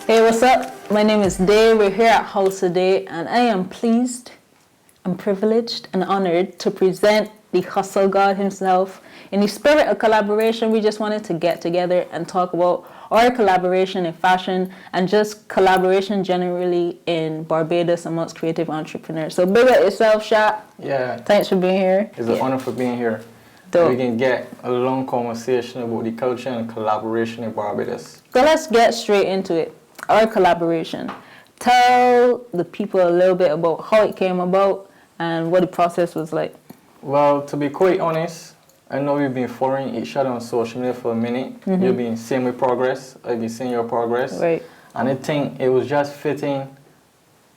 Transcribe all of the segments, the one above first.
Hey, what's up? My name is Dae. We're here at House of Dae, and I am pleased, I'm privileged, and honored to present the HustleGod himself. In the spirit of collaboration, we just wanted to get together and talk about our collaboration in fashion and just collaboration generally in Barbados amongst creative entrepreneurs. So big up yourself, Shaq. Yeah. Thanks for being here. It's an honor for being here. Dope. We can get a long conversation about the culture and collaboration in Barbados. So let's get straight into it. Our collaboration. Tell the people a little bit about how it came about and what the process was like. Well, to be quite honest, I know we've been following each other on social media for a minute. Mm-hmm. You've been seeing my progress. I've been seeing your progress. Right. And I think it was just fitting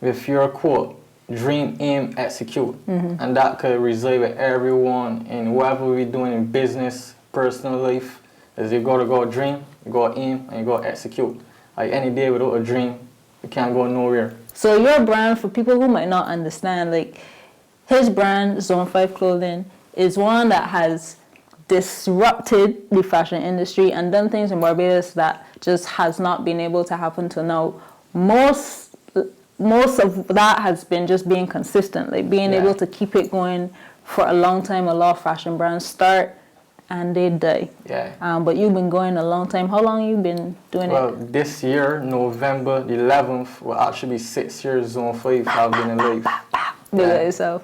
with your quote, dream, aim, execute. Mm-hmm. And that could reside with everyone in whatever we're doing in business, personal life, is you gotta go dream, you gotta aim, and you gotta execute. Like any day without a dream, you can't go nowhere. So your brand, for people who might not understand, like his brand, Zone 5 Clothing, is one that has disrupted the fashion industry and done things in Barbados that just has not been able to happen till now. Most of that has been just being consistent, like being able to keep it going for a long time. A lot of fashion brands start and they die. Yeah. But you've been going a long time. How long have you been doing it? Well, this year, November the 11th, will actually be 6 years Zone 5 have been in life. Big at yourself.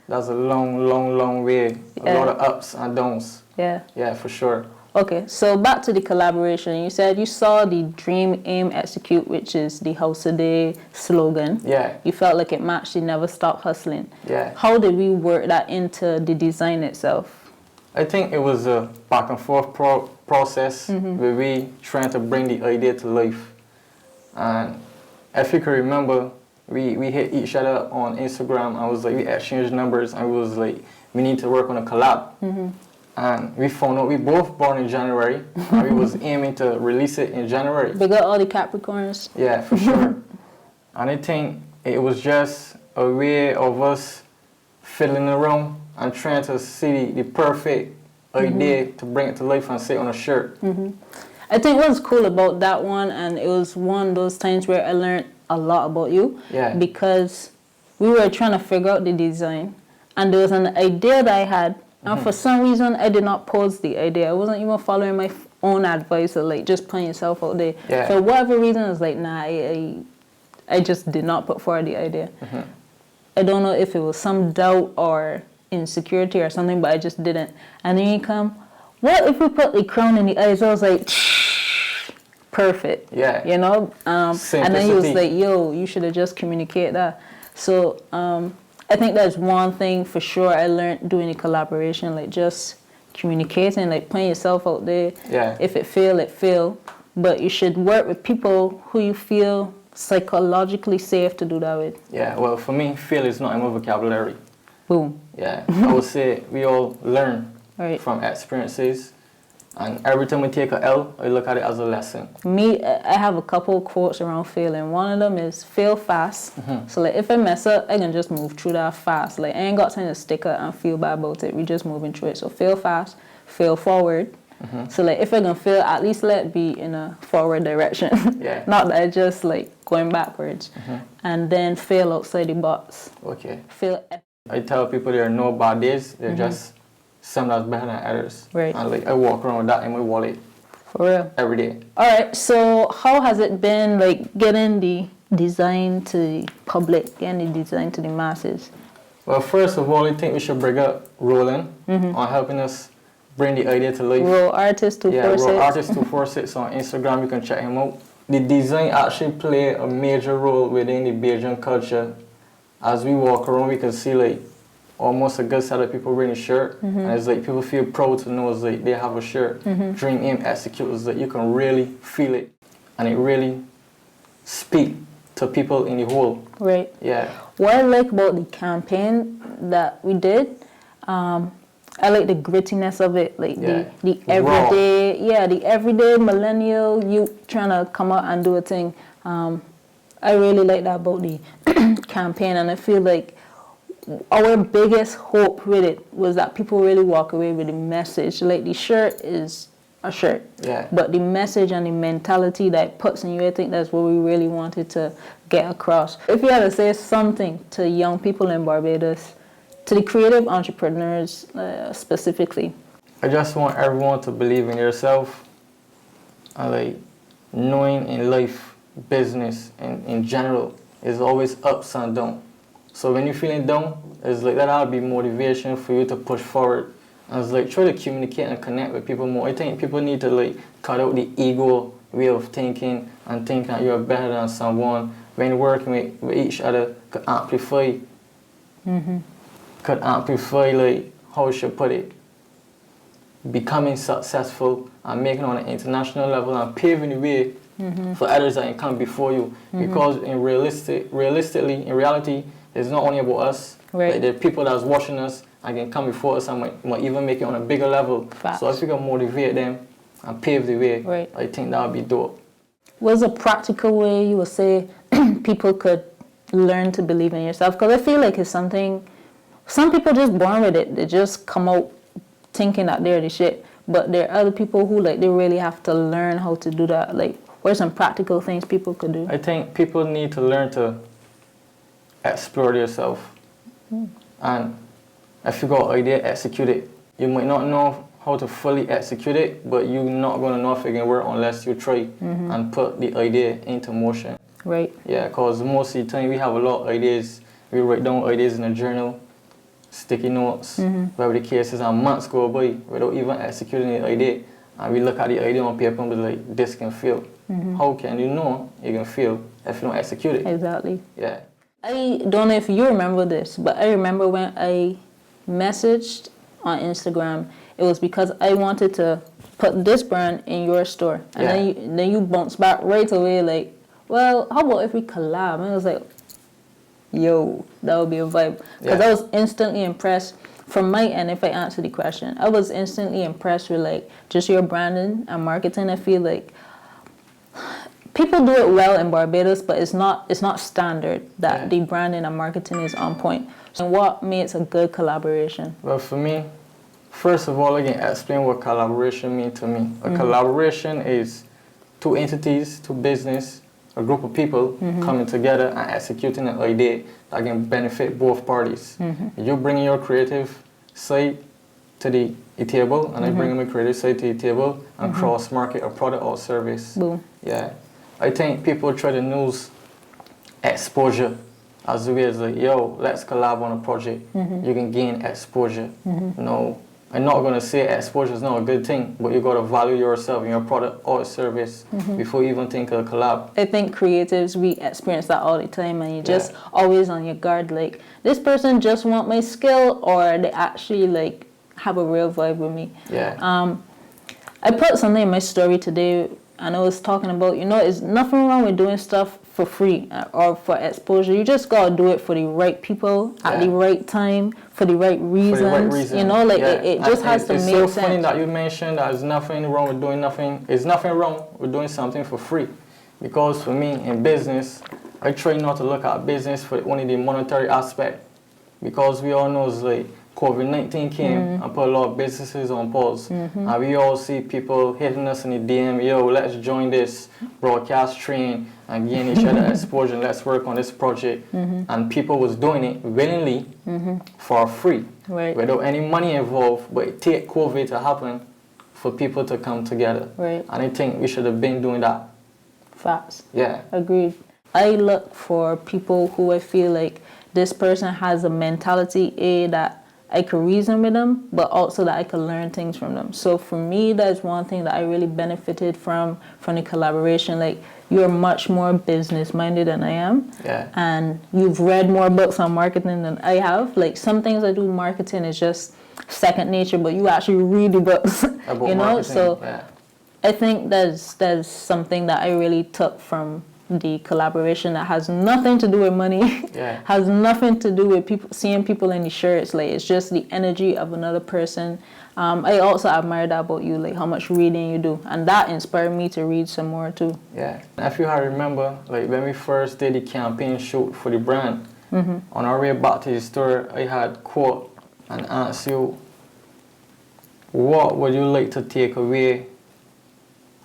That's a long way. A lot of ups and downs. Yeah. Yeah, for sure. Okay, so back to the collaboration. You said you saw the Dream, Aim, Execute, which is the House of Dae slogan. Yeah. You felt like it matched the Never Stop Hustling. Yeah. How did we work that into the design itself? I think it was a back and forth process where we trying to bring the idea to life. And if you can remember, we hit each other on Instagram. I was like, we exchanged numbers and we was like, we need to work on a collab. And we found out we both born in January and we was aiming to release it in January. We got all the Capricorns. Yeah, for sure. And I think it was just a way of us fiddling around and trying to see the perfect idea to bring it to life and say it on a shirt. I think what's cool about that one, and it was one of those times where I learned a lot about you. Yeah. Because we were trying to figure out the design, and there was an idea that I had, and for some reason I did not post the idea. I wasn't even following my own advice of like just putting yourself out there. Yeah. For whatever reason, I was like, nah, I just did not put forward the idea. I don't know if it was some doubt or insecurity or something, but I just didn't. And then you come, what if we put the crown in the eyes? I was like, perfect. Yeah. You know? And then he was like, yo, you should have just communicated that. So I think that's one thing for sure I learned doing the collaboration, like just communicating, like putting yourself out there. Yeah. If it fail, it fail. But you should work with people who you feel psychologically safe to do that with. Yeah, well, for me, fail is not in my vocabulary. Boom. Yeah, I would say we all learn from experiences. And every time we take a L, I look at it as a lesson. Me, I have a couple quotes around failing. One of them is fail fast. So like if I mess up, I can just move through that fast. Like I ain't got time to stick up and feel bad about it. We just moving through it. So fail fast, fail forward. So like if I can fail, at least let it be in a forward direction. Yeah. Not that I just like going backwards. And then fail outside the box. Okay. Fail. I tell people there are no bad days. They're just some that's better than others. Right. And like I walk around with that in my wallet. For real. Every day. All right. So how has it been like getting the design to the public, getting the design to the masses? Well, first of all, I think we should bring up Roland on helping us bring the idea to life. Raw Artist 246. Yeah, Raw Artist 246 on Instagram. You can check him out. The design actually play a major role within the Bajan culture. As we walk around, we can see like almost a good set of people wearing a shirt. And it's like people feel proud to know it's like they have a shirt. Dream, aim, execute. It's like you can really feel it. And it really speak to people in the whole. Right. Yeah. What I like about the campaign that we did, I like the grittiness of it, like the everyday, the everyday millennial you trying to come out and do a thing. I really like that about the campaign, and I feel like our biggest hope with it was that people really walk away with the message. Like the shirt is a shirt. Yeah. But the message and the mentality that it puts in you, I think that's what we really wanted to get across. If you had to say something to young people in Barbados, to the creative entrepreneurs specifically. I just want everyone to believe in yourself and like knowing in life, business, and in general, is always ups and downs. So when you're feeling down, it's like that'll be motivation for you to push forward. And it's like try to communicate and connect with people more. I think people need to like cut out the ego way of thinking and think that you're better than someone. When working with each other could amplify like how I should put it, becoming successful and making on an international level and paving the way for others that can come before you. Because realistically, in reality, it's not only about us. Right. Like, there are people that's watching us and can come before us and might even make it on a bigger level. Facts. So if you can motivate them and pave the way, Right. I think that would be dope. What's a practical way you would say people could learn to believe in yourself? Because I feel like it's something, some people just born with it. They just come out thinking that they're the shit. But there are other people who like they really have to learn how to do that. Like, what are some practical things people could do? I think people need to learn to explore yourself. And if you got an idea, execute it. You might not know how to fully execute it, but you're not going to know if it can work unless you try and put the idea into motion. Right. Yeah, because most of the time we have a lot of ideas. We write down ideas in a journal, sticky notes, whatever the case is, and months go by without even executing the idea. And we look at the idea on paper and be like, this can fail. How can you know it can fail if you don't execute it? Exactly. Yeah. I don't know if you remember this, but I remember when I messaged on Instagram, it was because I wanted to put this brand in your store. And then you bounced back right away like, well, how about if we collab? And I was like, yo, that would be a vibe. Because I was instantly impressed from my end, if I answer the question. I was instantly impressed with like just your branding and marketing. I feel like people do it well in Barbados, but it's not standard that the branding and marketing is on point. So what makes a good collaboration? Well, for me, first of all, I can explain what collaboration means to me. A collaboration is two entities, two business, a group of people coming together and executing an idea that can benefit both parties. You bring your creative side to the table, and I bring my creative side to the table and cross-market a product or service. Boom. Yeah. I think people try to use exposure as a way as like, yo, let's collab on a project. You can gain exposure. No, I'm not going to say exposure is not a good thing, but you got to value yourself and your product or service before you even think of a collab. I think creatives, we experience that all the time, and you're just always on your guard, like, this person just want my skill, or they actually like have a real vibe with me. Yeah. I put something in my story today, and I was talking about, it's nothing wrong with doing stuff for free or for exposure. You just gotta do it for the right people at the right time for the right reasons. For the right reason. It just has to make sense. It's so funny that you mentioned that there's nothing wrong with doing nothing. There's nothing wrong with doing something for free, because for me in business, I try not to look at business for only the monetary aspect, because we all know it's like COVID-19 came and put a lot of businesses on pause. And we all see people hitting us in the DM, yo, let's join this broadcast train and gain each other exposure. Let's work on this project. And people was doing it willingly for free, without any money involved. But it take COVID to happen for people to come together. Right. And I think we should have been doing that. Facts. Yeah. Agreed. I look for people who I feel like this person has a mentality, that I could reason with them, but also that I could learn things from them. So for me, that's one thing that I really benefited from the collaboration. Like, you're much more business-minded than I am. Yeah. And you've read more books on marketing than I have. Like, some things I do marketing is just second nature, but you actually read the books, about marketing. So I think that's something that I really took from the collaboration, that has nothing to do with money, has nothing to do with people seeing people in the shirts. Like, it's just the energy of another person. I also admire that about you, like how much reading you do, and that inspired me to read some more too. Yeah. If you remember, like when we first did the campaign shoot for the brand, on our way back to the store, I had quote and asked you, what would you like to take away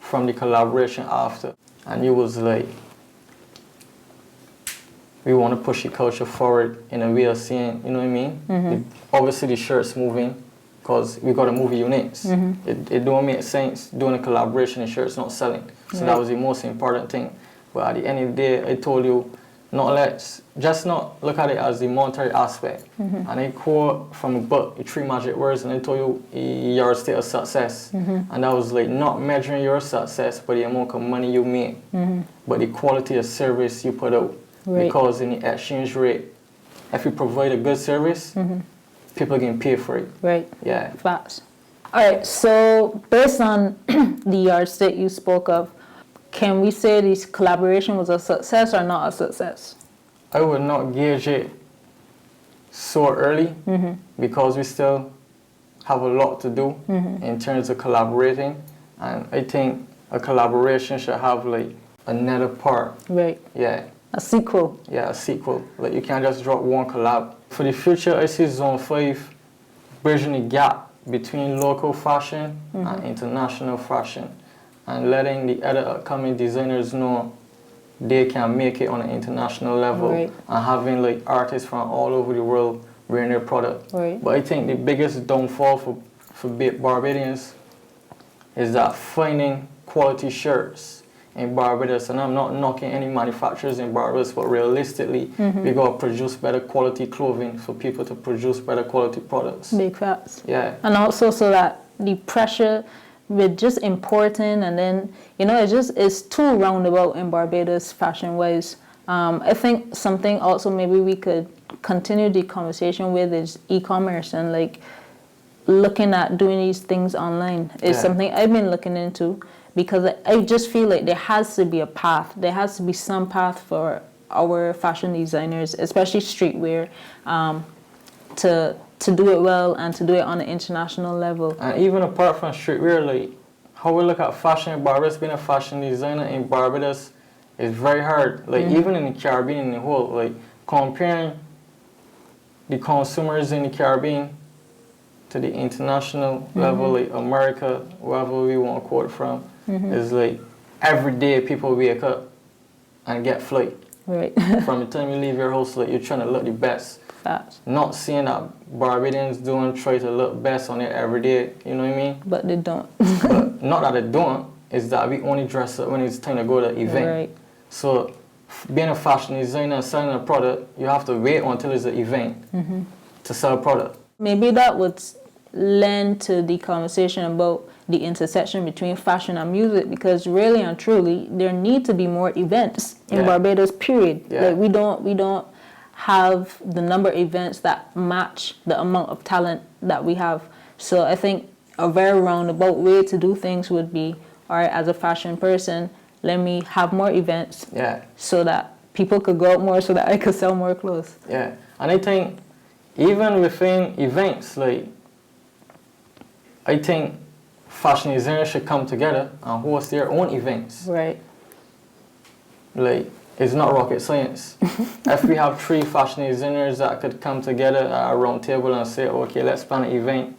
from the collaboration after. And you was like, we want to push the culture forward in a way of saying, you know what I mean? Obviously the shirt's moving because we got to move units. It don't make sense doing a collaboration and shirt's not selling. So that was the most important thing. But at the end of the day, I told you, just not look at it as the monetary aspect. And I quote from a book, The Three Magic Words, and I told you your state of success. And that was like not measuring your success by the amount of money you make, but the quality of service you put out. Because in the exchange rate, if you provide a good service, people can pay for it. Right. Yeah. Facts. All right. So based on the yardstick you spoke of, can we say this collaboration was a success or not a success? I would not gauge it so early because we still have a lot to do in terms of collaborating. And I think a collaboration should have like another part. Right. Yeah. A sequel. Yeah, a sequel. Like you can't just drop one collab. For the future, I see Zone 5 bridging the gap between local fashion and international fashion, and letting the other upcoming designers know they can make it on an international level, and having like artists from all over the world wearing their product. But I think the biggest downfall for Barbadians is that finding quality shirts in Barbados, and I'm not knocking any manufacturers in Barbados, but realistically, we gotta produce better quality clothing for people to produce better quality products. Big facts. Yeah. And also so that the pressure with just importing, and then, you know, it's too roundabout in Barbados fashion-wise. I think something also maybe we could continue the conversation with is e-commerce, and like looking at doing these things online is something I've been looking into. Because I just feel like there has to be a path. There has to be some path for our fashion designers, especially streetwear, to do it well and to do it on an international level. And even apart from streetwear, like how we look at fashion in Barbados, being a fashion designer in Barbados is very hard. Like even in the Caribbean in the whole, like comparing the consumers in the Caribbean to the international level, like America, wherever we want to quote from, is like every day people wake up and get flight. Right. From the time you leave your house, like you're trying to look the best. Facts. Not saying that Barbadians try to look best on it every day, you know what I mean? But they don't. But not that they don't, it's that we only dress up when it's time to go to an event. Right. So being a fashion designer and selling a product, you have to wait until it's an event to sell a product. Maybe that would lend to the conversation about the intersection between fashion and music, because really and truly there need to be more events in Barbados, period. Like we don't have the number of events that match the amount of talent that we have. So I think a very roundabout way to do things would be, all right, as a fashion person, let me have more events so that people could go out more, so that I could sell more clothes. Yeah, and I think even within events, like I think fashion designers should come together and host their own events. Right. Like, it's not rocket science. If we have 3 fashion designers that could come together at a round table and say, okay, let's plan an event,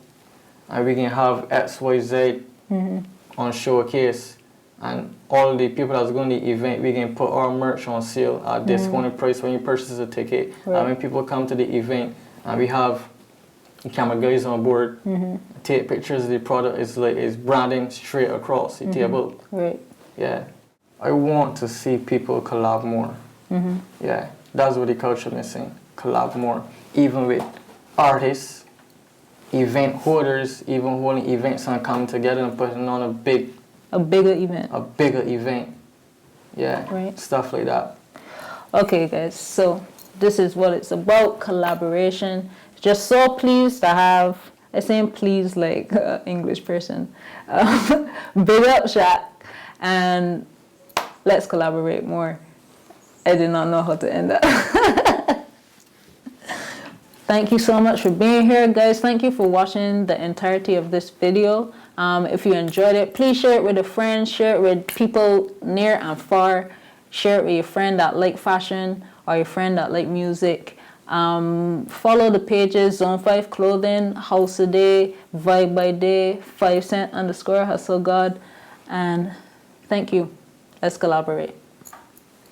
and we can have X, Y, Z on showcase, and all the people that's going to the event, we can put our merch on sale at discounted price when you purchase a ticket. And when people come to the event, and we have the camera guys on board, take pictures of the product, it's branding straight across the table. Right. Yeah. I want to see people collab more. Yeah, that's what the culture is saying. Collab more. Even with artists, event holders, even holding events and coming together and putting on a bigger event. Yeah, right. Stuff like that. Okay, guys, so this is what it's about, collaboration. Just so pleased to have, I say please like an English person, big up Shaq, and let's collaborate more. I did not know how to end that. Thank you so much for being here, guys. Thank you for watching the entirety of this video. If you enjoyed it, please share it with a friend, share it with people near and far, share it with your friend that like fashion or your friend that like music. Follow the pages, Zone 5 Clothing, House of Dae, Vibe by Day, 5cent_HustleGod, and Thank you. Let's collaborate.